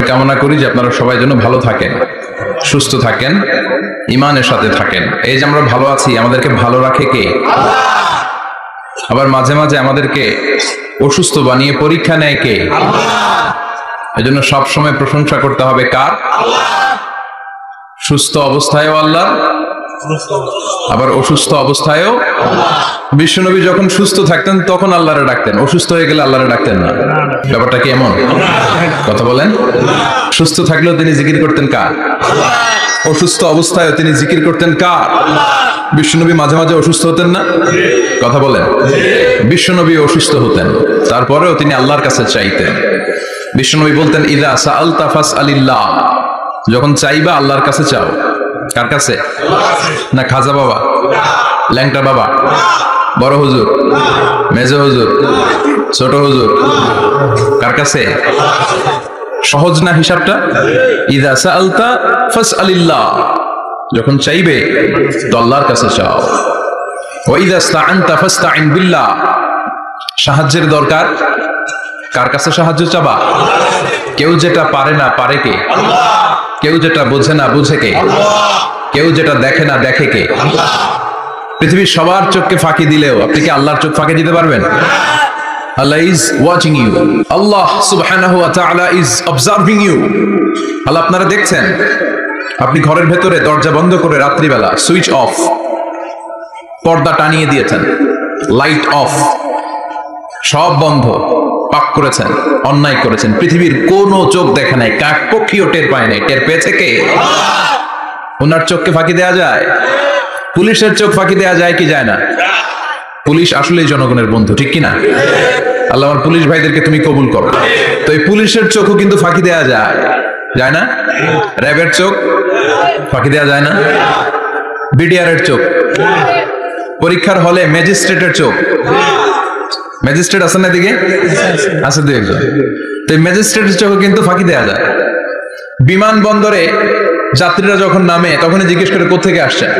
কামনা করি যে আপনারা সবাই যেন ভালো থাকেন, সুস্থ থাকেন, ঈমানের সাথে থাকেন। এই যে আমরা ভালো আছি, আমাদেরকে ভালো রাখে কে? আবার মাঝে মাঝে আমাদেরকে অসুস্থ বানিয়ে পরীক্ষা নেয় কে? এই জন্য সবসময় প্রশংসা করতে হবে কার? সুস্থ অবস্থায়ও আল্লাহ, আবার অসুস্থ অবস্থায়ও। বিশ্বনবী যখন সুস্থ থাকতেন তখন আল্লাহরে ডাকতেন, অসুস্থ হয়ে গেলে আল্লাহরে ডাকতেন না। ব্যাপারটা কি এমন? কথা বলেন। সুস্থ থাকলেও তিনি জিকির করতেন কার? অসুস্থ অবস্থায়ও তিনি জিকির করতেন কার? বিশ্বনবী মাঝে মাঝে অসুস্থ হতেন না? কথা বলেন। বিশ্বনবী অসুস্থ হতেন, তারপরেও তিনি আল্লাহর কাছে চাইতেন। বিশ্বনবী বলতেন, ইযা সাআলতা ফাসআলিল্লাহ, যখন চাইবা আল্লাহর কাছে চাও। কার কাছে? না খাজা বাবা, ল্যাংটা বাবা, বড় হুজুর, মেজো হুজুর, ছোট হুজুর? কার কাছে? সহজ না হিসাবটা? ইযা সাআলতা ফাসআলিল্লাহ, যখন চাইবে তো আল্লাহর কাছে চাও। ওয়া ইযা ইসতাআনতা ফাসতাইন বিল্লাহ, সাহায্যের দরকার কার কাছে সাহায্য চাবা? কেউ যেটা পারে না পারে কে? কেউ যেটা বোঝে না বুঝে কে? কেউ যেটা দেখে না দেখে কে? পৃথিবীর সবার চোখকে ফাঁকি দিলেও আপনি কি আল্লাহর চোখ ফাঁকি দিতে পারবেন? Allah is watching you. Allah subhanahu wa ta'ala is observing you. আল্লাহ আপনারা দেখছেন। আপনি ঘরের ভেতরে দরজা বন্ধ করে রাত্রিবেলা সুইচ অফ, পর্দা টানিয়ে দিয়েছেন, লাইট অফ, সব বন্ধ, পাক করেছেন, অন্যায় করেছেন। পৃথিবীর কোনো চোখ দেখে নাই, কাক পক্ষীও টের পায় নাই। টের পেয়েছে কে? ওনার চোখকে ফাঁকি দেয়া যায়? পুলিশের চোখ ফাঁকি দেয়া যায় কি যায় না? পুলিশ আসলেই জনগণের বন্ধু, ঠিক কিনা? আল্লাহ আমার পুলিশ ভাইদেরকে তুমি কবুল করো। তো এই পুলিশের চোখও কিন্তু ফাঁকি দেয়া যায়, যায় না? র্যাবের চোখ ফাঁকি দেয়া যায় না? বিডিআরের চোখ, পরীক্ষার হলে ম্যাজিস্ট্রেটের চোখ, ম্যাজিস্ট্রেট আছেন না দিকে? আছে দু একজন। তো এই ম্যাজিস্ট্রেটের চোখও কিন্তু ফাঁকি দেয়া যায়। বিমানবন্দরে যাত্রীরা যখন নামে তখনই জিজ্ঞেস করে কোত্থেকে আসছেন,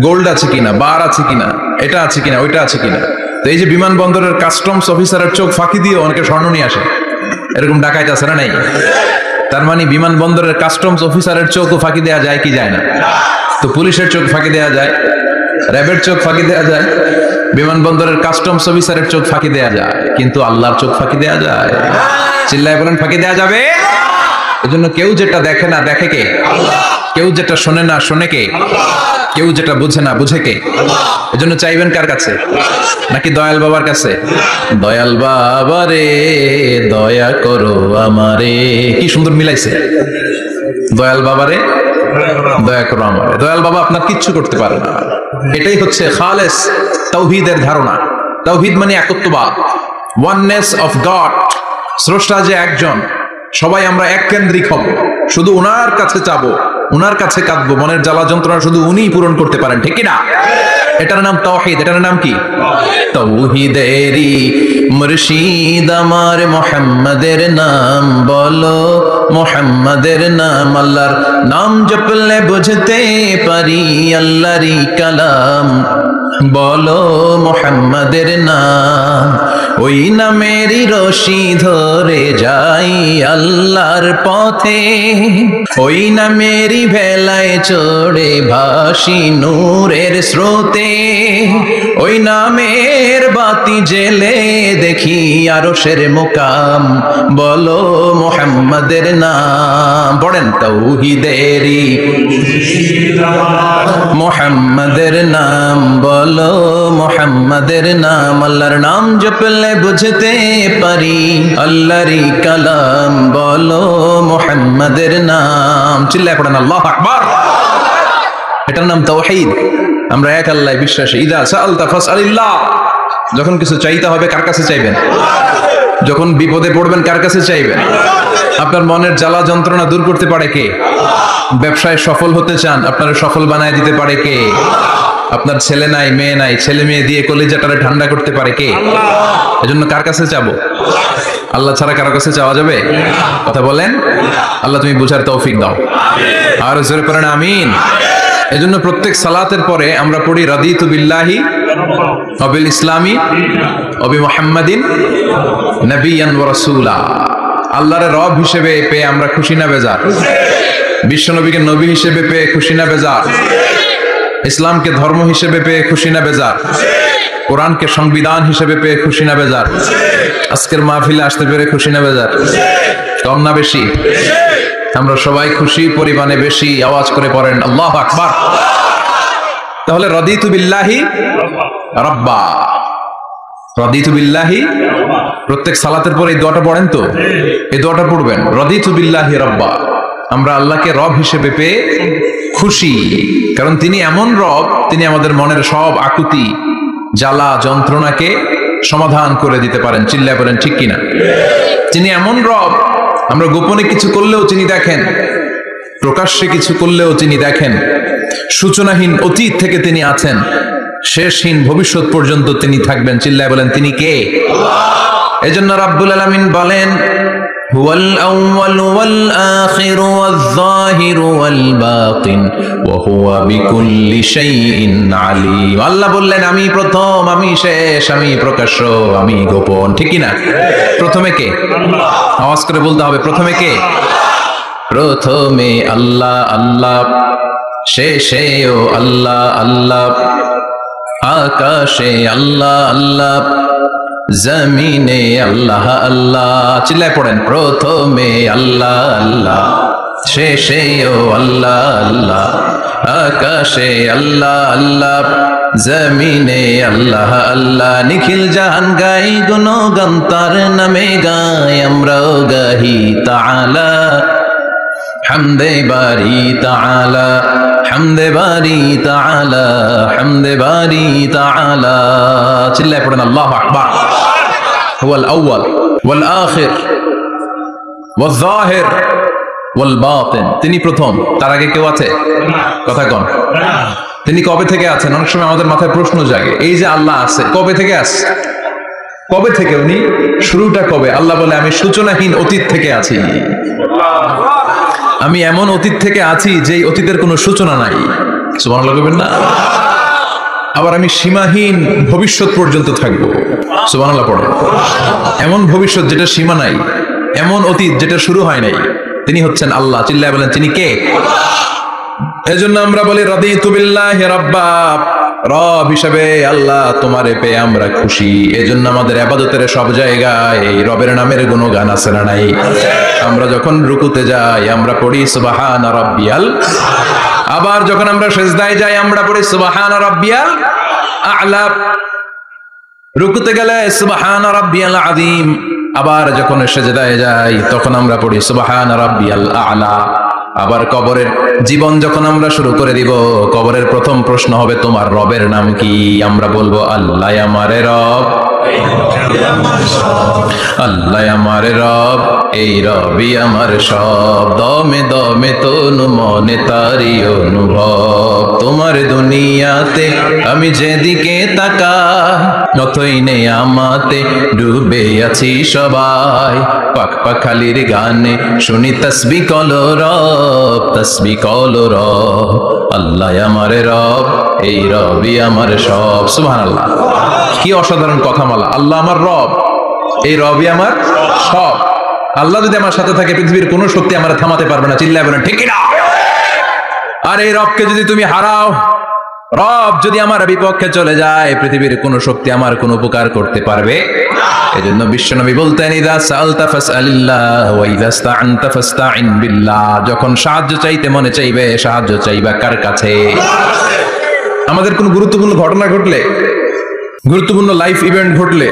গোল্ড আছে কিনা, বার আছে কিনা, এটা আছে কিনা, ওইটা আছে কিনা। তো এই যে বিমানবন্দরের কাস্টমস অফিসারের চোখ ফাঁকি দিয়ে অনেকে স্বর্ণ নিয়ে আসে, এরকম ডাকাইত আছে না? নাই? তার মানে বিমানবন্দরের কাস্টমস অফিসারের চোখও ফাঁকি দেয়া যায় কি যায় না? তো পুলিশের চোখ ফাঁকি দেয়া যায়, র্যাবের চোখ ফাঁকি দেয়া যায়, বিমানবন্দরের কাস্টমস অফিসারের চোখ ফাঁকি দেয়া যায়, কিন্তু আল্লাহর চোখ ফাঁকি দেয়া যায়? চিল্লায় বলেন ফাঁকি দেয়া যাবে? এজন্য কেউ যেটা দেখে না দেখে কে? কেউ যেটা শোনে না শোনে কে? কেউ যেটা বুঝে না বুঝে কে? এজন্য চাইবেন কার কাছে? নাকি দয়াল বাবার কাছে? দয়াল বাবা রে দয়া করো আমারে। কি সুন্দর মিলাইছে, দয়াল বাবা রে দয়া করো আমারে। দয়াল বাবা আপনার কিচ্ছু করতে পারে না। এটাই হচ্ছে খালেস তাওহীদের ধারণা। তাওহীদ মানে একত্ববাদ, ওয়াননেস অফ গড। স্রষ্টা যে একজন, সবাই আমরা এক কেন্দ্রিক হব, শুধু ওনার কাছে চাবো, ওনার কাছে কাঁদবো, মনের জ্বালা যন্ত্রণা শুধু উনিই পূরণ করতে পারেন, ঠিক কিনা? এটার নাম তাওহীদ। এটার নাম কি? তাওহীদেরই মুর্শিদ আমার মুহাম্মাদের নাম বলো, মুহাম্মাদের নাম। আল্লাহর নাম জপলে বুঝতে পারি আল্লাহরই কালাম, বলো মুহাম্মাদের নাম। ওই নামেরই রশি ধরে যাই আল্লাহর পথে, ওই নামেরই ভেলায় চড়ে ভাসি নূরের স্রোতে। ওই নামের বাতি জেলে দেখি আরশের মুকাম, বলো মুহাম্মাদের নাম। পড়েন তাওহীদেরই মুহাম্মাদের নাম বলো, মুহাম্মাদের নাম। আল্লাহর নাম জপলে বুঝতে পারি আল্লাহরই কালাম, বলো মুহাম্মাদের নাম। চিল্লায় পড়েন আল্লাহু আকবার। এটার নাম তাওহীদ। আমরা এক আল্লাহ বিশ্বাসী। ইযা সাআলতা ফাসআলিল্লাহ, যখন কিছু চাইতে হবে কার কাছে চাইবেন? যখন বিপদে পড়বেন কার কাছে চাইবেন? আপনার মনের জ্বালা যন্ত্রণা দূর করতে পারে কে? ব্যবসায় সফল হতে চান, আপনারা সফল বানায় দিতে পারে কে? আপনার ছেলে নাই মেয়ে নাই, ছেলে মেয়ে দিয়ে কলিজাটারে ঠান্ডা করতে পারে কে? এজন্য কার কাছে চাবো? আল্লাহ ছাড়া কারো কাছে চাওয়া যাবে? কথা বলেন। আল্লাহ তুমি বুঝার তৌফিক দাও, আর জোরে পড়েন আমিন। এজন্য প্রত্যেক সালাতের পরে আমরা পড়ি রাদিতু বিল্লাহি ওয়া বিল ইসলামি ওয়া বি মুহাম্মাদিন নাবিয়্যান ওয়া রাসূলা। আল্লাহরে রব হিসেবে পেয়ে আমরা খুশি না বেজার? বিশ্বনবীকে নবী হিসেবে পেয়ে খুশি না বেজার? ইসলামকে ধর্ম হিসেবে পেয়ে খুশি না বেজার? কোরআনকে সংবিধান হিসেবে পেয়ে খুশি না বেজার? আজকের মাহফিলে আসতে পেরে খুশি না বেজার? কম না বেশি? আমরা সবাই খুশি, পরিমাণে বেশি। আওয়াজ করে পড়েন আল্লাহু আকবার। তাহলে রাদিতু বিল্লাহি রাব্বা, রাদিতু বিল্লাহি, প্রত্যেক সালাতের পর এই দোয়াটা পড়েন তো, এই দোয়াটা পড়বেন, রাদিতু বিল্লাহি রাব্বা। আমরা আল্লাহকে রব হিসেবে পেয়ে খুশি, কারণ তিনি এমন রব, তিনি আমাদের মনের সব আকুতি, জ্বালা, যন্ত্রণাকে সমাধান করে দিতে পারেন। চিল্লায় বলেন ঠিক কিনা? তিনি এমন রব, আমরা গোপনে কিছু করলেও তিনি দেখেন, প্রকাশ্যে কিছু করলেও তিনি দেখেন। সূচনাহীন অতীত থেকে তিনি আছেন, শেষহীন ভবিষ্যৎ পর্যন্ত তিনি থাকবেন। চিল্লায় বলেন তিনি কে? এজন্য রাব্বুল আলামিন বলেন, হুয়াল আউয়াল ওয়াল আখির ওয়াল যাহির ওয়াল বাতিন ওয়া হুয়া বিকুল্লি শাইইন আলিম। আল্লাহ বললেন আমি প্রথম, আমি শেষ, আমি প্রকাশ্য, আমি গোপন। ঠিক কি না? প্রথমে কে? আওয়াজ করে বলতে হবে, প্রথমে কে? প্রথমে আল্লাহ আল্লাহ, শেষেও আল্লাহ আল্লাহ, আকাশে আল্লাহ আল্লাহ, জমিনে আল্লাহ আল্লাহ। চিল্লায় পড়েন, প্রথমে আল্লাহ আল্লাহ, শেষেও আল্লাহ আল্লাহ, আকাশে আল্লাহ আল্লাহ, জমিনে আল্লাহ আল্লাহ। নিখিল জাহান গাই গুণগান তার নামে গাই, আমরাও গাহি তাআলা হামদে বারি তাআলা, হামদে বারি তাআলা, হামদে বারি তাআলা। চিল্লায় পড়েন আল্লাহু আকবার। হুয়াল আউয়াল ওয়াল আখির ওয়াল যাহির ওয়াল বাতিন, তিনি প্রথম, তার আগে কেউ আছে? কথা কন। তিনি কবে থেকে আছেন? অনেক সময় আমাদের মাথায় প্রশ্ন জাগে, এই যে আল্লাহ আছে, কবে থেকে আছে? কবে থেকে উনি? শুরুটা কবে? আল্লাহ বলে আমি সূচনাহীন অতীত থেকে আছি। আমি এমন অতীত থেকে আছি যে অতীতের কোনো সূচনা নাই। সুবহানাল্লাহ বলবেন না? আবার আমি সীমাহীন ভবিষ্যৎ পর্যন্ত থাকবো। সুবহানাল্লাহ পড়ে। এমন ভবিষ্যৎ যেটা সীমা নাই, এমন অতীত যেটা শুরু হয় নাই, তিনি হচ্ছেন আল্লাহ। চিল্লায় বলেন তিনি কে? এজন্য আমরা বলি রাদিতু বিল্লাহি রাব্বা, রব হিসেবে আল্লাহ তোমারে পেয়ে আমরা খুশি। এজন্য আমাদের ইবাদতের সব জায়গায় এই রবের নামের গুণগান আছে না নাই? আমরা যখন রুকুতে যাই আমরা পড়ি সুবহান রাব্বিয়াল, আবার যখন আমরা সিজদায় যাই আমরা পড়ি সুবহান রাব্বিয়াল আ'লা, রুকুতে গেলে সুবহান রাব্বিয়াল আযীম, আবার যখন সিজদায় যাই তখন আমরা পড়ি সুবহান রাব্বিয়াল আ'লা। আবার কবরের জীবন যখন আমরা শুরু করে দিব, কবরের প্রথম প্রশ্ন হবে তোমার রবের নাম কি? আমরা বলবো আল্লাহ আমারে রব, আল্লাহ আমারে রব, এই রবি আমার সব। দমে দমে তনু মনে তারি অনুভব, তোমার দুনিয়াতে আমি যেদিকে তাকাই নতই নেই আমাতে ডুবে আছি সবাই। পাক পাখালির গানে শুনি তসবি কলো রব, তসবি কলো রব, আল্লাহ আমারে রব, এই রবি আমার সব। সুবহানাল্লাহ, কি অসাধারণ কথামালা। আল্লাহ আমার রব, এই রবি আমার সব। আল্লাহ যদি আমার সাথে থাকে পৃথিবীর কোনো শক্তি আমার থামাতে পারবে না। চিল্লায় বলেন ঠিক না? আর এই রবকে যদি তুমি হারাও, রব যদি আমার বিপক্ষে চলে যায়, পৃথিবীর কোনো শক্তি আমার কোনো উপকার করতে পারবে। এজন্য বিশ্বনবী বলতেন ইযা সাআলতা ফাসআলিল্লাহ ওয়া ইযা ইসতাআনতা ফাসতাইন বিল্লাহ, যখন সাহায্য চাইতে মনে চাইবে সাহায্য চাইবা কার কাছে? আমাদের কোনো গুরুত্বপূর্ণ ঘটনা ঘটলে, গুরুত্বপূর্ণ লাইফ ইভেন্ট ঘটলে,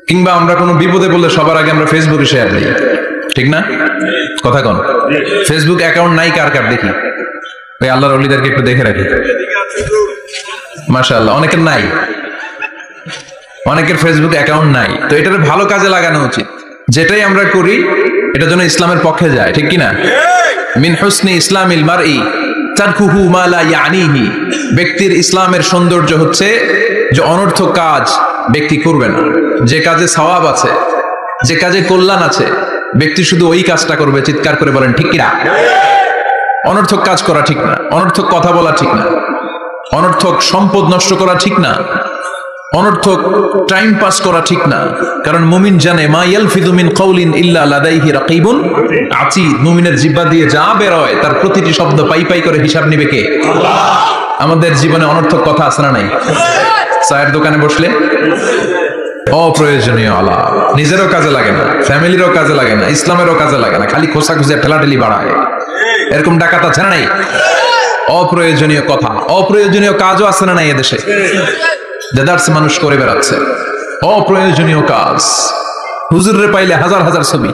কিংবা আমরা কোনো বিপদে পড়লে সবার আগে আমরা ফেসবুকে শেয়ার দিই, ঠিক না? কথা কন। ফেসবুক অ্যাকাউন্ট নাই কার কার? দেখি ওই আল্লাহর ওলিদেরকে একটু দেখে রাখি। মাশাআল্লাহ, অনেকের নাই, অনেকের ফেসবুক অ্যাকাউন্ট নাই। তো এটার ভালো কাজে লাগানো উচিত। যেটাই আমরা করি এটা যেন ইসলামের পক্ষে যায়, ঠিক কিনা? মিন হুসনি ইসলামিল মারই তারকুহু মা লা ইয়ানিহি, ব্যক্তির ইসলামের সৌন্দর্য হচ্ছে যে অনর্থক কাজ ব্যক্তি করবে না। যে কাজে সওয়াব আছে, যে কাজে কল্যাণ আছে, ব্যক্তি শুধু ওই কাজটা করবে। চিৎকার করে বলেন ঠিক কিনা? অনর্থক কাজ করা ঠিক না, অনর্থক কথা বলা ঠিক না, অনর্থক সম্পদ নষ্ট করা ঠিক না, অনর্থক টাইম পাস করা ঠিক না, কারণ মুমিন জানে মা ইয়ালফিযু মিন কাউলিন ইল্লা লাদাইহি রাকিবুন আতীদ। মুমিনের জিহ্বা দিয়ে যা বের হয় তার প্রতিটি শব্দ পাই পাই করে হিসাব নিবে কে? আল্লাহ। আমাদের জীবনে অনর্থক কথা আছে না নাই? চায়ের দোকানে বসলে অপ্রয়োজনীয় আলাপ, নিজেরও কাজে লাগে না, ফ্যামিলিরও কাজে লাগে না, ইসলামেরও কাজে লাগে না, খালি খোসা খুঁজে ঠেলাঠেলি বাড়ায়। এরকম ডাকাত আছে না নাই? অপ্রয়োজনীয় কথা, অপ্রয়োজনীয় কাজও আছে না নাই এদেশে? দেদারসে মানুষ করে বেড়াচ্ছে অপ্রয়োজনীয় কাজ। হুজুরে পাইলে হাজার হাজার ছবি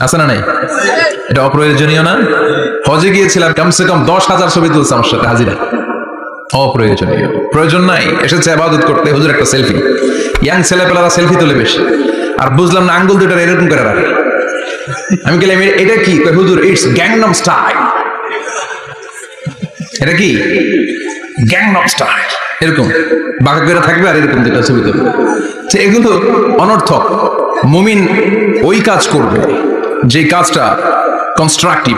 আছে না নাই? এটা অপ্রয়োজনীয় না? হজে গিয়েছিলাম, কমসে কম 10,000 ছবি তুলছে আমার সাথে হাজিরা। অপ্রয়োজনীয়, প্রয়োজন নাই। এসেছে ইবাদত করতে, হুজুর একটা সেলফি। ইয়াং ছেলেপেলারা সেলফি তোলে বেশি, আর বুঝলাম না আঙ্গুল দুটো এরকম করে রাখে। আমি গেলাম এটা কি? হুজুর ইটস গ্যাংনাম স্টাইল। এটা কি? Gangnam style. এরকম বাঁকা করে থাকবে আর এরকম দুটো ছবি তুলবে। এগুলো অনর্থক। মুমিন ওই কাজ করবে যে কাজটা constructive,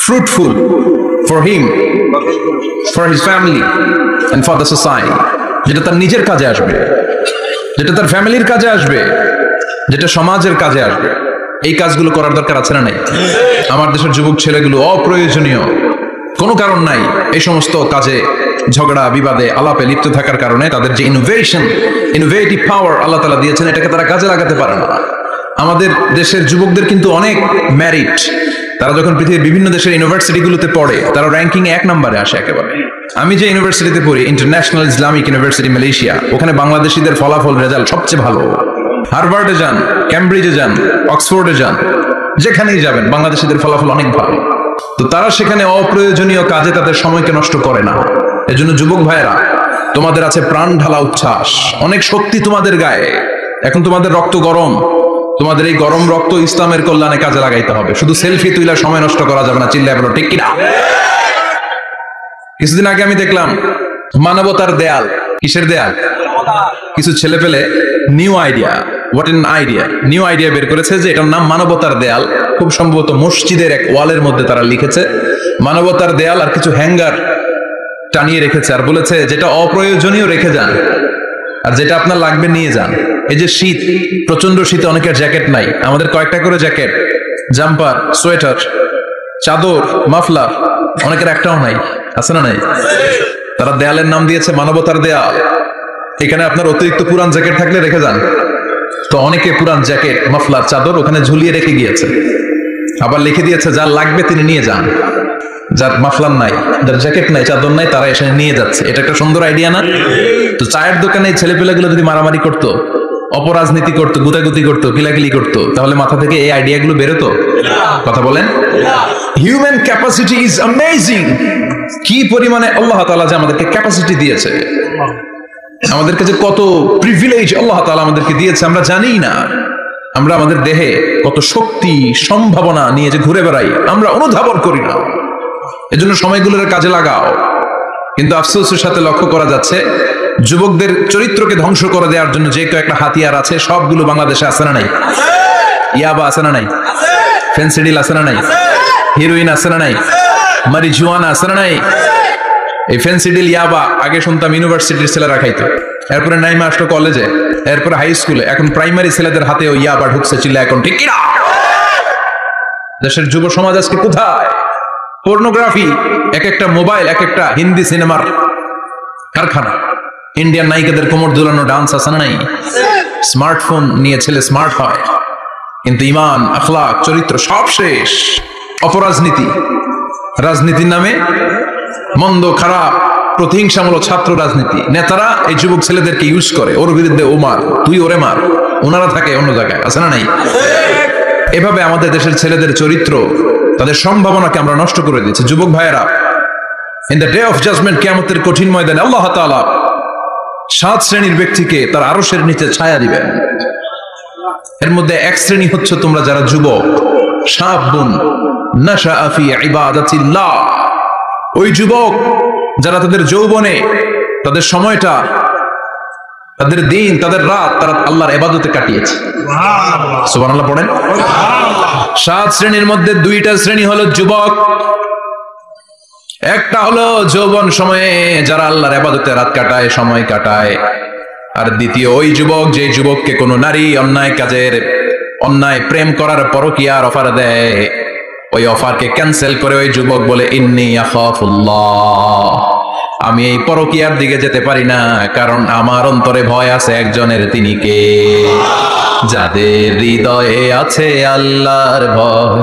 fruitful for him, for his family and for the society, যেটা তার নিজের কাজে আসবে, যেটা তার ফ্যামিলির কাজে আসবে, যেটা সমাজের কাজে আসবে। এই কাজগুলো করার দরকার আছে না নাই? আমার দেশের যুবক ছেলেগুলো অপ্রয়োজনীয় কোনো কারণ নাই এই সমস্ত কাজে ঝগড়া বিবাদে আলাপে লিপ্ত থাকার কারণে তাদের যে ইনোভেটিভ পাওয়ার আল্লাহ তাআলা দিয়েছেন এটাকে তারা কাজে লাগাতে পারে না। আমাদের দেশের যুবকদের কিন্তু অনেক মেরিট। তারা যখন পৃথিবীর বিভিন্ন দেশের ইউনিভার্সিটিগুলোতে পড়ে তারা র্যাঙ্কিং 1 নম্বরে আসে একেবারে। আমি যে ইউনিভার্সিটিতে পড়ি, ইন্টারন্যাশনাল ইসলামিক ইউনিভার্সিটি মালয়েশিয়া, ওখানে বাংলাদেশিদের ফলাফল রেজাল্ট সবচেয়ে ভালো। হার্ভার্ডে যান, ক্যামব্রিজে যান, অক্সফোর্ডে যান, যেখানেই যাবেন বাংলাদেশিদের ফলাফল অনেক ভালো। তো তারা সেখানে অপ্রয়োজনীয় কাজে তাদের সময়কে নষ্ট করে না। এজন্য যুবক ভাইয়েরা, তোমাদের আছে প্রাণ ঢালা উচ্ছ্বাস, অনেক শক্তি তোমাদের গায়ে। এখন তোমাদের রক্ত গরম, তোমাদের এই গরম রক্ত ইসলামের কল্যাণে কাজে লাগাইতে হবে। শুধু সেলফি তুইলা সময় নষ্ট করা যাবে না। চিল্লায় বলো ঠিক কিনা? কিছুদিন আগে আমি দেখলাম মানবতার দেয়াল। কিসের দেয়াল? কিছু ছেলে পেলে নিউ আইডিয়া বের করেছে যে এটার নাম মানবতার দেয়াল। খুব সম্ভবত মসজিদের এক ওয়ালের মধ্যে তারা লিখেছে মানবতার দেয়াল, আর কিছু হ্যাঙ্গার টানিয়ে রেখেছে, আর বলেছে যেটা অপ্রয়োজনীয় রেখে যান, আর যেটা আপনার লাগবে নিয়ে যান। এই যে শীত, প্রচন্ড শীতে অনেকের জ্যাকেট নাই, আমাদের কয়েকটা করে জ্যাকেট, জাম্পার, সোয়েটার, চাদর, মাফলার, অনেকের একটাও নাই। আছে না নাই? তারা দেয়ালের নাম দিয়েছে মানবতার দেয়াল। এখানে আপনার অতিরিক্ত পুরান জ্যাকেট থাকলে রেখে যান। তো অনেকে পুরান জ্যাকেট, মাফলার, চাদর ওখানে ঝুলিয়ে রেখে গিয়েছে। আবার লিখে দিয়েছে যার লাগবে তিনি নিয়ে যান। যার মাফলার নাই, যার জ্যাকেট নাই, চাদর নাই, তারা এসে নিয়ে যাচ্ছে। এটা একটা সুন্দর আইডিয়া না? তো চায়ের দোকানে ছেলেপেলেগুলো যদি মারামারি করতো, অপরাজনীতি করতো, গুতাগুতি করতো, কিলাকিলি করতো, তাহলে মাথা থেকে এই আইডিয়াগুলো বেরোতো? কথা বলেন। Human capacity is amazing. কি পরিমাণে আল্লাহ তাআলা যে আমাদেরকে ক্যাপাসিটি দিয়েছে, আমাদেরকে যে কত প্রিভিলেজ আল্লাহ তাআলা আমাদেরকে দিয়েছে আমরা জানি না। আমরা আমাদের দেহে কত শক্তি, সম্ভাবনা নিয়ে যে ঘুরে বেড়াই আমরা অনুধাবন করি না। এজন্য সময়গুলোর কাজে লাগাও। কিন্তু আফসোসের সাথে লক্ষ্য করা যাচ্ছে যুবকদের চরিত্রকে ধ্বংস করে দেওয়ার জন্য যে কয়েকটা হাতিয়ার আছে সবগুলো বাংলাদেশে আছে না নাই? ইয়াবা আছে না নাই? ফেন্সিডিল আছে না নাই? হিরোইন আছে না নাই? মারিজুয়ানা আছে না নাই? এই ফেন্সিডিল, ইয়াবা আগে শুনতাম ইউনিভার্সিটির ছেলেরা খাইতো, এরপরে নাইমা আসলো কলেজে, এরপরে হাই স্কুলে, এখন প্রাইমারি ছেলেদের হাতেও ইয়াবা ঢুকছে। চিল্লা এখন ঠিক কিনা? দেশের যুব সমাজ আজকে কোথায়? পর্নোগ্রাফি, এক একটা মোবাইল এক একটা হিন্দি সিনেমার কারখানা। ইন্ডিয়ান নায়িকাদের কোমর দুলানো ডান্স আছে না নাই? স্মার্টফোন নিয়ে ছেলে স্মার্ট হয়, কিন্তু ইমান, আখলাক, চরিত্র সব শেষ। অপরাজনীতি, রাজনীতির নামে মন্দ, খারাপ, প্রতিহিংসামূলক ছাত্র রাজনীতি। নেতারা এই যুবক ছেলেদেরকে ইউজ করে, ওর বিরুদ্ধে ও মার, তুই ওরে মার, ওনারা থাকে অন্য জায়গায়। আছে না নাই? এভাবে আমাদের দেশের ছেলেদের চরিত্র, তাদের সম্ভাবনাকে আমরা নষ্ট করে দিচ্ছি। যুবক ভাইয়েরা, in the day of judgement, কিয়ামতের কঠিন ময়দানে আল্লাহ তাআলা 7 শ্রেণীর ব্যক্তিকে তার আরশের নিচে ছায়া দিবেন। এর মধ্যে এক শ্রেণী হচ্ছে তোমরা যারা যুবক, শাবুন নাশাআ ফি ইবাদাতিল্লাহ। ওই যুবক যারা তাদের যৌবনে, তাদের সময়টা, তাদের দিন, তাদের রাত তারা আল্লাহর ইবাদতে কাটিয়েছে। সুবহানাল্লাহ পড়েন। 7 শ্রেণীর মধ্যে 2টা শ্রেণী হলো যুবক। একটা হলো যৌবন সময়ে যারা আল্লাহর ইবাদতে রাত কাটায়, সময় কাটায়, আর দ্বিতীয় ওই যুবক যে যুবককে কোনো নারী অন্যায় প্রেম করার পরকীয়ার অফার দেয়, ওই অফারকে ক্যান্সেল করে ওই যুবক বলে ইন্নী আখাফুল্লাহ, আমি এই পরকীয়ার দিকে যেতে পারি না, কারণ আমার অন্তরে ভয় আছে একজনের, তিনি কে? যাদের হৃদয়ে আছে আল্লাহর ভয়,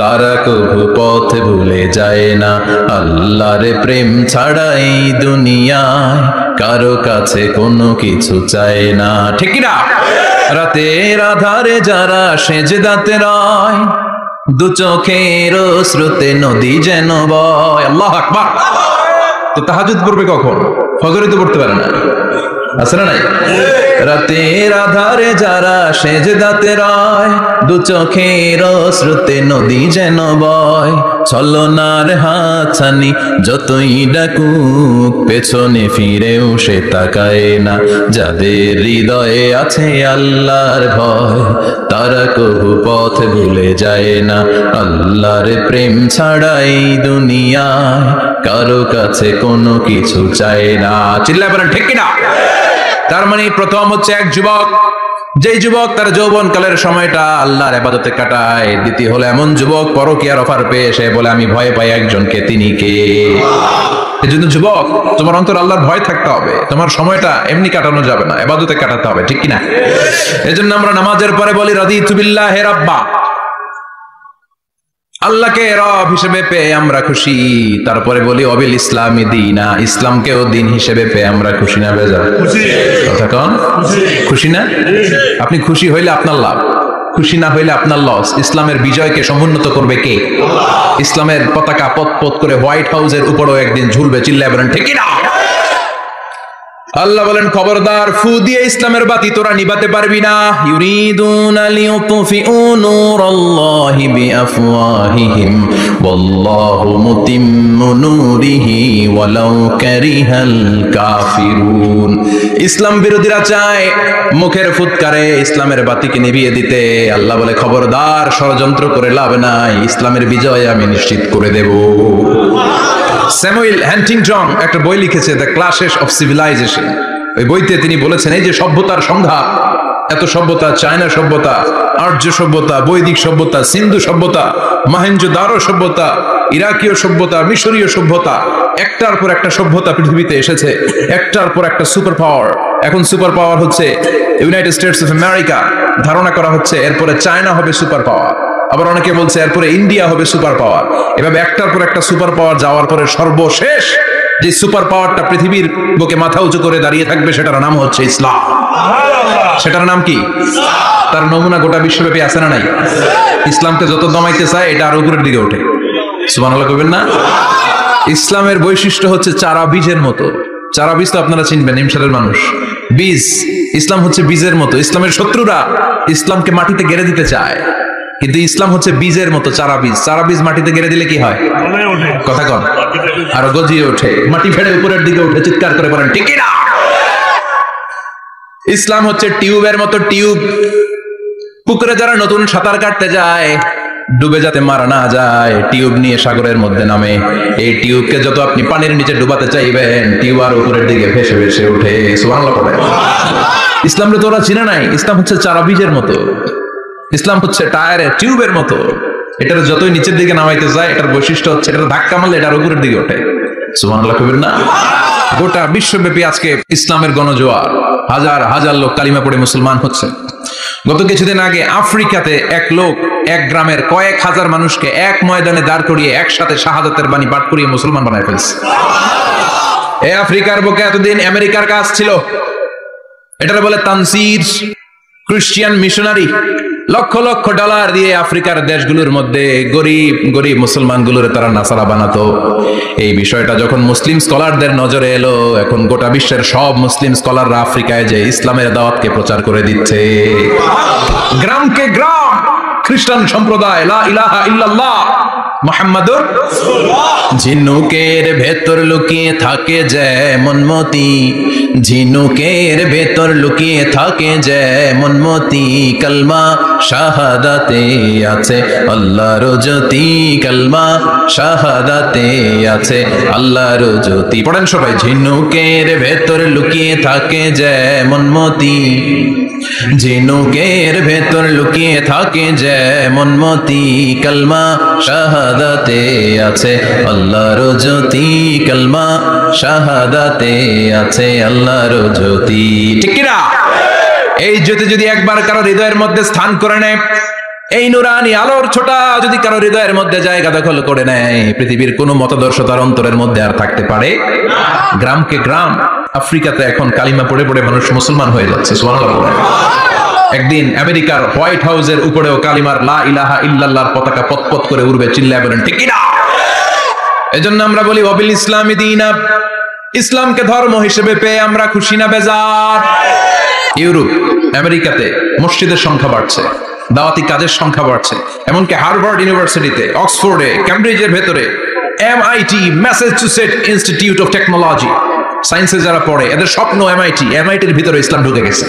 তারা কবু পথ ভুলে যায় না। আল্লাহর প্রেম ছাড়া এই দুনিয়ায় কারো কাছে কোনো কিছু চায় না। ঠিক কি না? রাতের আধারে যারা সেজদাতে রয়, দু চোখের স্রোতে নদী যেন বয়। আল্লাহু আকবার। তো তাহাজ্জুদ পড়বে কখন? ফজরে তো পড়তে পারে না, আছে না নাই? রাতের আধারে যারা সেজদাতে রয়, দু চোখের স্রোতে নদী যেন বয়। ছলনার হাতছানি যতই ডাকুক, পেছনে ফিরেও সে তাকায় না। যাদের হৃদয়ে আছে আল্লাহর ভয়, তারা কবু পথ ভুলে যায় না। আল্লাহর প্রেম ছাড়া এই দুনিয়ায় কারো কাছে কোনো কিছু চায় না। চিল্লায় বলেন ঠিক কিনা? তার মানে প্রথম হচ্ছে এক যুবক, যেই যুবক তার যৌবনকালের সময়টা আল্লাহর ইবাদতে কাটায়। দ্বিতীয় হলো এমন যুবক পরকীয়ার অফার পেয়ে সে বলে আমি ভয় পাই একজনকে, তিনি কে? এজন্য যুবক, তোমার অন্তর আল্লাহর ভয় থাকতে হবে, তোমার সময়টা এমনি কাটানো যাবে না, ইবাদতে কাটাতে হবে। ঠিক কিনা? এজন্য আমরা নামাজের পরে বলি রাদিতু বিল্লাহি রাব্বা, আল্লাহকে রব হিসেবে পেয়ে আমরা খুশি। তারপরে বলি অবিল ইসলামি দীনা, ইসলামকেও দিন হিসেবে পেয়ে আমরা খুশি না বেজার? কথা কন, খুশি না? আপনি খুশি হইলে আপনার লাভ, খুশি না হইলে আপনার লস। ইসলামের বিজয়কে সমুন্নত করবে কে? ইসলামের পতাকা পথ পথ করে হোয়াইট হাউসের উপরেও একদিন ঝুলবে। চিল্লায় বলেন ঠিক না? আল্লাহ বলেন খবরদার, ফু দিয়ে ইসলামের বাতি তোরা নিভাতে পারবি না। ইউরিদুনা লিউতফিউ নূরাল্লাহি বিআফওয়াহিহিম ওয়াল্লাহু মুতিম্মু নূরিহি ওয়ালাউ কারিহাল কাফিরুন। ইসলাম বিরোধীরা চায় মুখের ফুৎকারে ইসলামের বাতিকে নিভিয়ে দিতে। আল্লাহ বলে খবরদার, ষড়যন্ত্র করে লাভ নাই, ইসলামের বিজয় আমি নিশ্চিত করে দেব। স্যামুয়েল হ্যান্টিংটন একটা বই লিখেছে, দ্য ক্লাশেস অফ সিভিলাইজেশন। ওই বইতে তিনি বলেছেন এই যে সভ্যতার সংঘাত, এত সভ্যতা, চায়না সভ্যতা, আর্য সভ্যতা, বৈদিক সভ্যতা, সিন্ধু সভ্যতা, মহেঞ্জোদারো সভ্যতা, ইরাকীয় সভ্যতা, মিশরীয় সভ্যতা, একটার পর একটা সভ্যতা পৃথিবীতে এসেছে, একটার পর একটা সুপার পাওয়ার। এখন সুপার পাওয়ার হচ্ছে ইউনাইটেড স্টেটস অফ আমেরিকা, ধারণা করা হচ্ছে এরপরে চায়না হবে সুপার পাওয়ার, আবার অনেকে বলছে এরপরে ইন্ডিয়া হবে সুপার পাওয়ার। এভাবে একটার পর একটা সুপার পাওয়ার যাওয়ার পরে সর্বশেষ যে সুপার পাওয়ারটা পৃথিবীর বুকে মাথা উঁচু করে দাঁড়িয়ে থাকবে সেটার নাম হচ্ছে ইসলাম। সেটার নাম কি? তার নমুনা গোটা বিশ্বব্যাপী আছে না নাই? ইসলামকে যত দমাইতে চায় এটা আরো উপরের দিকে ওঠে। সুবহানাল্লাহ কইবেন না? ইসলামের বৈশিষ্ট্য হচ্ছে চারা বীজের মতো। চারা বীজ তো আপনারা চিনবেন, ইমসারের মানুষ। বীজ, ইসলাম হচ্ছে বীজের মতো। ইসলামের শত্রুরা ইসলামকে মাটিতে গেড়ে দিতে চায়, কিন্তু ইসলাম হচ্ছে বীজের মতো, চারা বীজ। চারা বীজ মাটিতে গেড়ে দিলে কি হয়? কথা কন, আরো গজিয়ে ওঠে, মাটি ফেড়ে উপরের দিকে উঠে চিৎকার করে বলেন ঠিক না? ইসলাম হচ্ছে টিউবের মতো। টিউব, পুকুরে যারা নতুন সাঁতার কাটতে যায় ডুবে যাতে মারা না যায়, টিউব নিয়ে সাগরের মধ্যে নামে। এই টিউবকে যত আপনি পানির নিচে ডুবাতে চাইবেন, টিউব আর উপরের দিকে ভেসে ভেসে উঠে। সুবহানাল্লাহ পড়েন। ইসলামকে তোরা চিনে নাই? ইসলাম হচ্ছে চারা বীজের মতো। ইসলাম হচ্ছে টায়ারের টিউবের মতো। এটার যতই নিচের দিকে নামাইতে যায়, এটার বৈশিষ্ট্য হচ্ছে এটা ধাক্কা মারলে এটার উপরের দিকে ওঠে। সুবহানাল্লাহ কইবেন না? গোটা বিশ্বব্যাপী আজকে ইসলামের গণজোয়ার, হাজার হাজার লোক কালিমা পড়ে মুসলমান হচ্ছে। গত কিছুদিন আগে আফ্রিকাতে এক লোক এক গ্রামের কয়েক হাজার মানুষকে এক ময়দানে দাঁড় করিয়ে একসাথে শাহাদাতের বাণী পাঠ করিয়ে মুসলমান বানায় ফেলছে। এই আফ্রিকার বুকে এতদিন আমেরিকার কাজ ছিল, এটার বলে Tansir, Christian missionary. Lakh lakh dollar দিয়ে আফ্রিকার দেশগুলোর মধ্যে গরিব গরিব মুসলমানগুলোরে তারা নাসারা বানাতো। এই বিষয়টা যখন মুসলিম স্কলারদের নজরে এলো, এখন গোটা বিশ্বের সব মুসলিম স্কলাররা আফ্রিকায় যে ইসলামের দাওয়াতকে প্রচার করে দিচ্ছে। গ্রামকে গ্রাম খ্রিস্টান সম্প্রদায় লা ইলাহা ইল্লাল্লাহ মুহাম্মাদুর ঝিনুকের ভেতর লুকিয়ে থাকে যেমন মতি, ঝিনুকের ভেতর লুকিয়ে থাকে যেমন মতি, কালমা শাহাদাতে আছে আল্লাহর জ্যোতি, কালমা শাহাদাতে আছে আল্লাহর জ্যোতি। পড়েন সবাই, ঝিনুকের ভেতর লুকিয়ে থাকে যেমন মতি, ঝিনুকের ভেতর লুকিয়ে থাকে যেমন মতি, কালমা শাহাদাতে আছে আল্লাহর জ্যোতি, কালমা শাহাদাতে আছে আল্লাহর জ্যোতি। ঠিক কি না? এই জ্যোতি যদি একবার কারো হৃদয়ের মধ্যে স্থান করে নেয়, এই নুরানি আলোর ছোটা যদি কারো হৃদয়ের মধ্যে জায়গা দখল করে নেয়, পৃথিবীর কোন মতাদর্শ তার অন্তরের মধ্যে আর থাকতে পারে গ্রামকে গ্রাম, আফ্রিকাতে এখন কালিমা পড়ে পড়ে মানুষ মুসলমান হয়ে যাচ্ছে, সুবহানাল্লাহ। একদিন আমেরিকার হোয়াইট হাউসের উপরেও কালিমার লা ইলাহা ইল্লাল্লাহর পতাকা পতপত করে উড়বে, চিল্লায় বলেন ঠিক কি না? এজন্য আমরা বলি ওয়াবিল ইসলামি দীনা, ইসলামকে ধর্ম হিসেবে পেয়ে আমরা খুশি না বেজার? ইউরোপ, আমেরিকাতে মসজিদের সংখ্যা বাড়ছে, দাওয়াতি কাজের সংখ্যা বাড়ছে, এমনকি হার্ভার্ড ইউনিভার্সিটিতে, অক্সফোর্ডে, ক্যামব্রিজের ভেতরে, MIT, Massachusetts institute of technology, সায়েন্সে যারা পড়ে এদের স্বপ্ন এমআইটির ভিতরে ইসলাম ঢুকে গেছে।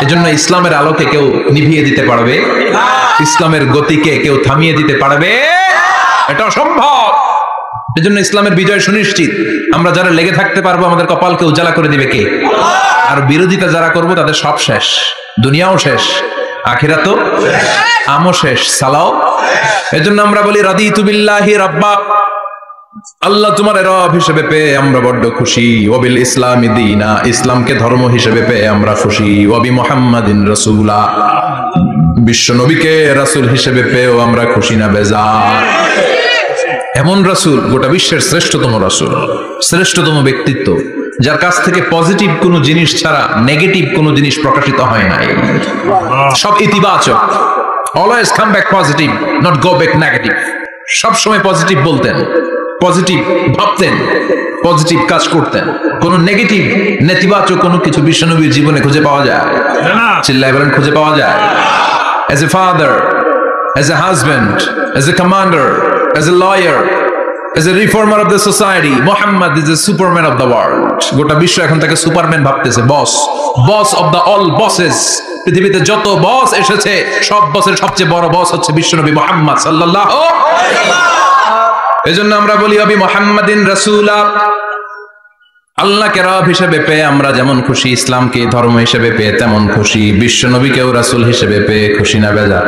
এজন্য ইসলামের আলোকে কেউ নিভিয়ে দিতে পারবে? ইসলামের গতিকে কেউ থামিয়ে দিতে পারবে? এটা অসম্ভব। এজন্য ইসলামের বিজয় সুনিশ্চিত। আমরা যারা লেগে থাকতে পারবো, আমাদের কপালকে উজালা করে দিবে কে? আর বিরোধিতা যারা করবো তাদের সব শেষ, দুনিয়াও শেষ, আখিরাতও আমও শেষ, সালাও। এজন্য আমরা বলি রাদিতু বিল্লাহি রাব্বা, আল্লাহ তোমার রব হিসেবে পেয়ে আমরা বড্ড খুশি। ওয়াবিল ইসলামি দীনা, ইসলামকে ধর্ম হিসেবে পেয়ে আমরা খুশি। ওয়াবি মুহাম্মাদিন রাসূলা, বিশ্ব নবীকে রাসূল হিসেবে পেয়েও আমরা খুশি না বেজার? এমন রাসূল, গোটা বিশ্বের শ্রেষ্ঠতম রাসূল, শ্রেষ্ঠতম ব্যক্তিত্ব, যার কাছ থেকে পজিটিভ কোনো জিনিস ছাড়া নেগেটিভ কোনো জিনিস প্রকাশিত হয় নাই, সব ইতিবাচক। Always come back positive, not go back negative. সব সময় পজিটিভ বলতেন, পজিটিভ ভাবতেন, পজিটিভ কাজ করতেন। কোন নেগেটিভ নেতিবাচক কোনো কিছু বিশ্বনবীর জীবনে খুঁজে পাওয়া যায় না? চিল্লায় বলেন খুঁজে পাওয়া যায়? As a father, as a husband, as a commander, as a lawyer, as a reformer of the society, Muhammad is the superman of the world. গোটা বিশ্ব এখন তাকে সুপারম্যান ভাবতেছে, boss, boss of the all bosses. পৃথিবীতে যত বস এসেছে সব বসের সবচেয়ে বড় বস হচ্ছে বিশ্বনবী মুহাম্মদ সাল্লাল্লাহু আলাইহি ওয়াসাল্লাম। এজন্য আমরা বলি ওয়াবি মুহাম্মাদিন রাসূলা, আল্লাহকে রব হিসেবে পেয়ে আমরা যেমন খুশি, ইসলামকে ধর্ম হিসেবে পেয়ে তেমন খুশি। বিশ্বনবীকেও রাসূল হিসেবে পেয়ে খুশি না বেজার?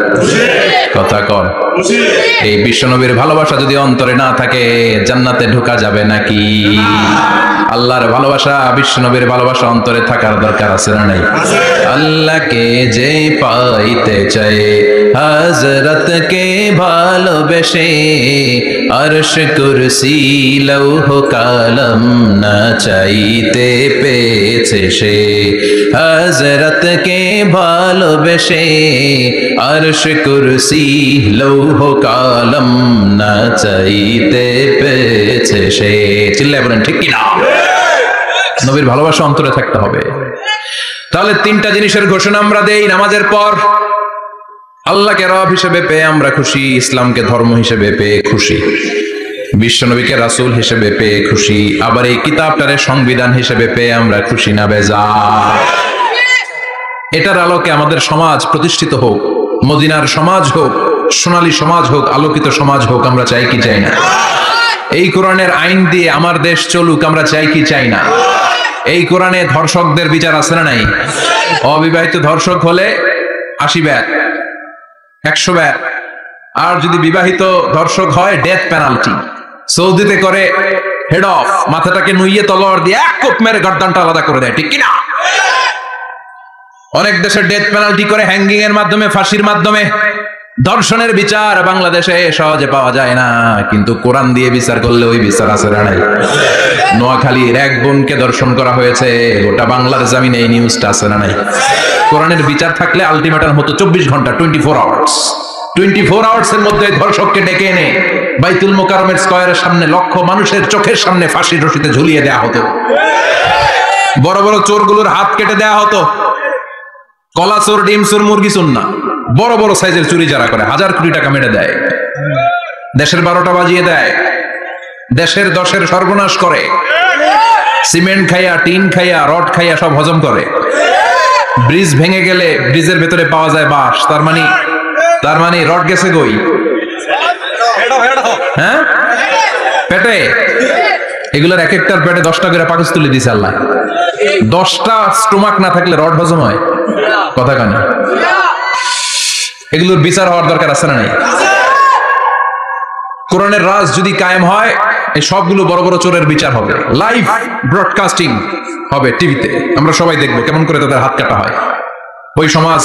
কথা কর। এই বিশ্বনবীর ভালোবাসা যদি অন্তরে না থাকে, জান্নাতে ঢোকা যাবে নাকি? আল্লাহর ভালোবাসা, বিশ্বনবীর ভালোবাসা অন্তরে থাকার দরকার আছে না নাই? আল্লাহকে যে পাইতে চায়, হযরতকে ভালোবেসে, আরশ কুরসি লৌহ কালাম না চাইতে পেয়েছে সে। হযরতকে ভালোবেসে, আরশ কুরসি লৌহ কালাম না চাইতে পেয়েছে সে। চিল্লায় বলেন ঠিক কি না? নবীর ভালোবাসা অন্তরে থাকতে হবে। তাহলে তিনটা জিনিসের ঘোষণা আমরা দেই নামাজের পর। আল্লাহকে রব হিসেবে পেয়ে আমরা খুশি, ইসলামকে ধর্ম হিসেবে পেয়ে খুশি, বিশ্বনবীকে রাসূল হিসেবে পেয়ে খুশি, আবার এই কিতাবটারে সংবিধান হিসেবে পেয়ে আমরা খুশি না বেজার? এটার আলোকে আমাদের সমাজ প্রতিষ্ঠিত হোক, মদিনার সমাজ হোক, সোনালী সমাজ হোক, আলোকিত সমাজ হোক, আমরা চাই কি চাই না? এই কোরআনের আইন দিয়ে আমার দেশ চলুক, আমরা চাই কি চাই না? এই কোরআনে ধর্ষকদের বিচার আছে না নাই? অবিবাহিত ধর্ষক হলে 80 ব্যাট, 100 ব্যাট, আর যদি বিবাহিত ধর্ষক হয় ডেথ পেনাল্টি। সৌদিতে করে হেড অফ, মাথাটাকে নুইয়ে তলোয়ার দিয়ে এক কোপ মেরে গর্দানটা আলাদা করে দেয়, ঠিক কিনা? অনেক দেশে ডেথ পেনাল্টি করে হ্যাঙ্গিং এর মাধ্যমে, ফাঁসির মাধ্যমে। ধর্ষণের বিচার বাংলাদেশে সহজে পাওয়া যায় না, কিন্তু কোরআন দিয়ে বিচার করলে ওই বিচার আছে না নাই? নোয়াখালীর এক বোনকে ধর্ষণ করা হয়েছে, গোটা বাংলার জমিনে এই নিউজটা আছে না নাই? কোরআনের বিচার থাকলে আলটিমেটাম হতো 24 ঘন্টা, 24 আওয়ার্স। 24 আওয়ার্স এর মধ্যে ধর্ষককে ডেকে এনে বাইতুল মোকাররমের স্কয়ারের সামনে লক্ষ মানুষের চোখের সামনে ফাঁসির রশিতে ঝুলিয়ে দেওয়া হতো। বড় বড় চোরগুলোর হাত কেটে দেওয়া হতো। কলা চোর, ডিম চোর, মুরগি চোর না, বড় বড় সাইজের চুরি যারা করে 1000 কোটি টাকা মেরে দেয়। দেশের 12টা বাজিয়ে দেয়, দেশের 10-এর সর্বনাশ করে, সিমেন্ট খাইয়া, টিন খাইয়া, রড খাইয়া সব হজম করে। ব্রিজ ভেঙে গেলে ব্রিজের ভেতরে পাওয়া যায় বাঁশ, তার মানে রড গেছে গই, হ্যাঁ পেটে। এগুলোর এক একটার পেটে 10টা করে পাকস তুলে দিছে আল্লাহ। 10টা স্টোমাক না থাকলে রড হজম হয়? কথা কানে। এগুলোর বিচার হওয়ার দরকার আছে না নাই? কোরআনের রাজ যদি কায়েম হয়, এই সবগুলো বড় বড় চোরের বিচার হবে, লাইভ ব্রডকাস্টিং হবে টিভিতে, আমরা সবাই দেখবো কেমন করে তাদের হাত কাটা হয়। ওই সমাজ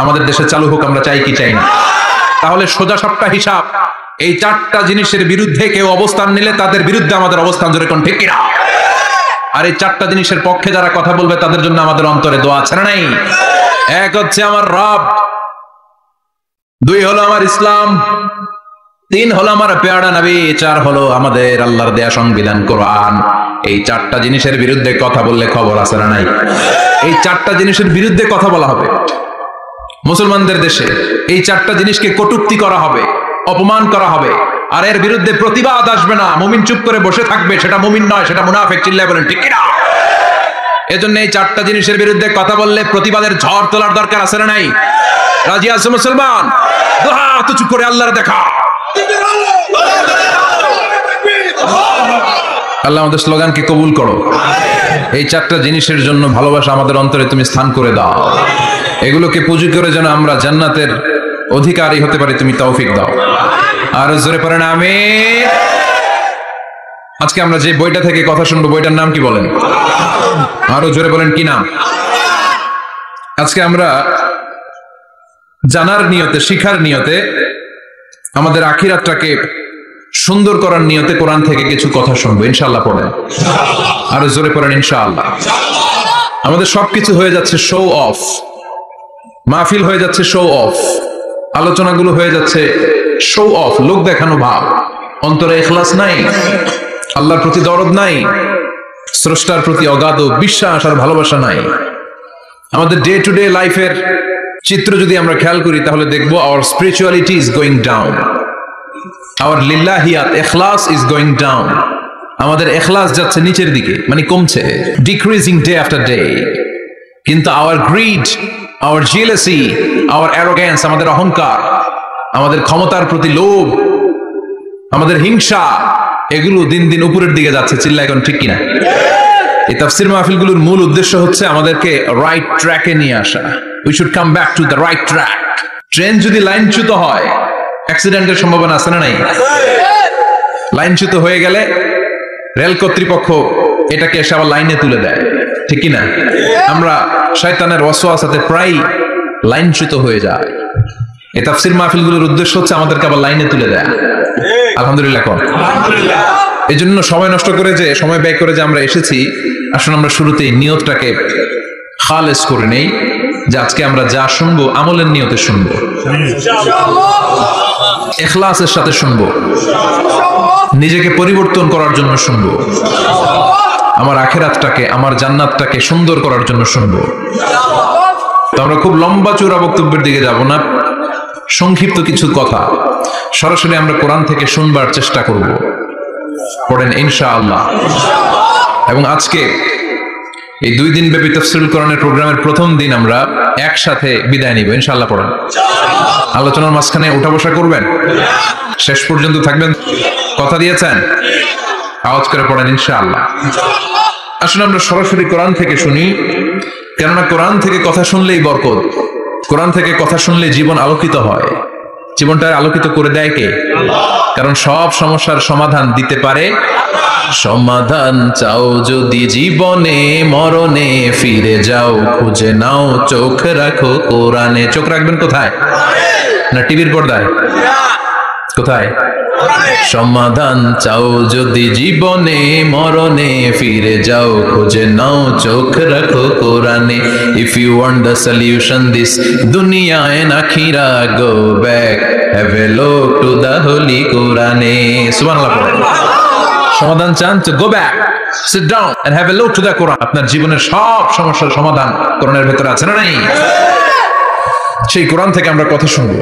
আমাদের দেশে চালু হোক, আমরা চাই কি চাই না? তাহলে সোজা সাপটা হিসাব, এই 4টা জিনিসের বিরুদ্ধে কেউ অবস্থান নিলে তাদের বিরুদ্ধে আমাদের অবস্থান জোরে কোন ঠিক কিনা? আর এই 4টা জিনিসের পক্ষে যারা কথা বলবে তাদের জন্য আমাদের অন্তরে দোয়া আছে না নাই? এক হচ্ছে আমার রব, 2 হলো আমার ইসলাম, 3 হলো আমার পেয়ারা নবী, 4 হলো আমাদের আল্লাহর দেয়া সংবিধান কোরআন। এই 4টা জিনিসের বিরুদ্ধে কথা বললে খবর আছে না নাই? এই 4টা জিনিসের বিরুদ্ধে কথা বলা হবে মুসলমানদের দেশে। এই 4টা জিনিসকে কটূক্তি করা হবে, অপমান করা হবে, আর এর বিরুদ্ধে প্রতিবাদ আসবে না। মুমিন চুপ করে বসে থাকবে, সেটা মুমিন নয়, সেটা মুনাফিক। চিল্লায় বলেন ঠিক কিনা? এজন্য এই 4টা জিনিসের বিরুদ্ধে কথা বললে প্রতিবাদের ঝড় তোলার দরকার আছে না নাই? রাজি আছে মুসলমান? দুহা তো চুপ করে আল্লাহর দেখা। আল্লাহ আমাদের স্লোগানকে কবুল করো। এই 4টা জিনিসের জন্য ভালোবাসা আমাদের অন্তরে তুমি স্থান করে দাও। এগুলোকে পুঁজি করে যেন আমরা জান্নাতের অধিকারী হতে পারি, তুমি তৌফিক দাও। আর জোরে পড়েন আমিন। আজকে আমরা যে বইটা থেকে কথা শুনবো, বইটার নাম কি বলেন? আরো জোরে বলেন, কি নাম? আজকে আমরা জানার নিয়তে, শিখার নিয়তে, আমাদের আখিরাতটাকে সুন্দর করার নিয়তে কোরআন থেকে কিছু কথা শুনবো ইনশাআল্লাহ। পড়েন আরো জোরে পড়েন ইনশাআল্লাহ। আমাদের সবকিছু হয়ে যাচ্ছে শো অফ, মাহফিল হয়ে যাচ্ছে শো অফ, আলোচনাগুলো হয়ে যাচ্ছে শো অফ, লোক দেখানো ভাব। অন্তরে ইখলাস নাই, আল্লাহর প্রতি দরদ নাই, স্রষ্টার প্রতি অগাধ বিশ্বাস আর ভালোবাসা নাই। আমাদের ডে টু ডে লাইফের চিত্র যদি আমরা খেয়াল করি তাহলে দেখবো our spirituality is going down, our লিল্লাহিয়াত ইখলাস ইজ গোয়িং ডাউন। আমাদের ইখলাস যাচ্ছে নিচের দিকে, মানে কমছে, ডিক্রিজিং ডে আফটার ডে। কিন্তু our greed, our jealousy, our arrogance, আমাদের অহংকার, আমাদের ক্ষমতার প্রতি লোভ, আমাদের হিংসা, এগুলো দিন দিন উপরের দিকে যাচ্ছে। চিল্লা এখন ঠিক কিনা? এই তাফসীর মাহফিলগুলোর মূল উদ্দেশ্য হচ্ছে আমাদেরকে রাইট ট্র্যাকে নিয়ে আসা। We should come back to the right track. Train যদি লাইনচ্যুত হয়, অ্যাক্সিডেন্টের সম্ভাবনা আছে না নাই? লাইনচ্যুত হয়ে গেলে রেল কর্তৃপক্ষ এটাকে এসে আবার লাইনে তুলে দেয়, ঠিক কিনা? আমরা শয়তানের ওয়াসওয়াসাতে প্রায় লাইনচ্যুত হয়ে যায়। এই তাফসীর মাহফিলগুলোর উদ্দেশ্য হচ্ছে আমাদেরকে আবার লাইনে তুলে দেয়া। আলহামদুলিল্লাহ কোন? এই জন্য সময় নষ্ট করে, যে সময় ব্যয় করে যে আমরা এসেছি, আসলে আমরা শুরুতেই নিয়তটাকে খালেস করে নেই, যে আজকে আমরা যা শুনবো আমলের নিয়তে শুনবো, ইখলাসের সাথে শুনবো, নিজেকে পরিবর্তন করার জন্য শুনবো, আমার আখিরাতটাকে, আমার জান্নাতটাকে সুন্দর করার জন্য শুনবো। তো আমরা খুব লম্বা চূড়া বক্তব্যের দিকে যাব না, সংক্ষিপ্ত কিছু কথা সরাসরি আমরা কোরআন থেকে শুনবার চেষ্টা করব। পড়েন ইনশাআল্লাহ। এবং আজকে এই 2 দিন ব্যাপী তাফসীরুল কোরআনের প্রোগ্রামের প্রথম দিন আমরা একসাথে বিদায় নিব ইনশাআল্লাহ। পড়েন। আলোচনার মাঝখানে উঠা বসা করবেন? শেষ পর্যন্ত থাকবেন? কথা দিয়েছেন? আওয়াজ করে পড়েন ইনশাআল্লাহ। আসলে আমরা সরাসরি কোরআন থেকে শুনি, কেননা কোরআন থেকে কথা শুনলেই বরকত। কোরআন থেকে কথা শুনলে জীবন আলোকিত হয়। জীবনটা আলোকিত করে দেয় কে? কারণ সব সমস্যার সমাধান দিতে পারে। সমাধান চাও যদি জীবনে, মরণে ফিরে যাও, খুঁজে নাও, চোখ রাখো কোরআনে। চোখ রাখবেন কোথায়? না টিভির পর্দায়? কোথায়? সমাধান চাও যদি জীবনে, মরণে ফিরে যাও, খুঁজে নাও, চোখ রাখো কোরআনে। If you want the solution this dunya and akhira, go back, have a look to the holy Qur'ane. সুবহানাল্লাহ পড়েন। সমাধান চান তো go back, sit down and have a look to the Quran. আপনার জীবনের সব সমস্যার সমাধান কোরআনের ভেতরে আছে না নাই? সেই কোরআন থেকে আমরা কথা শুনবো।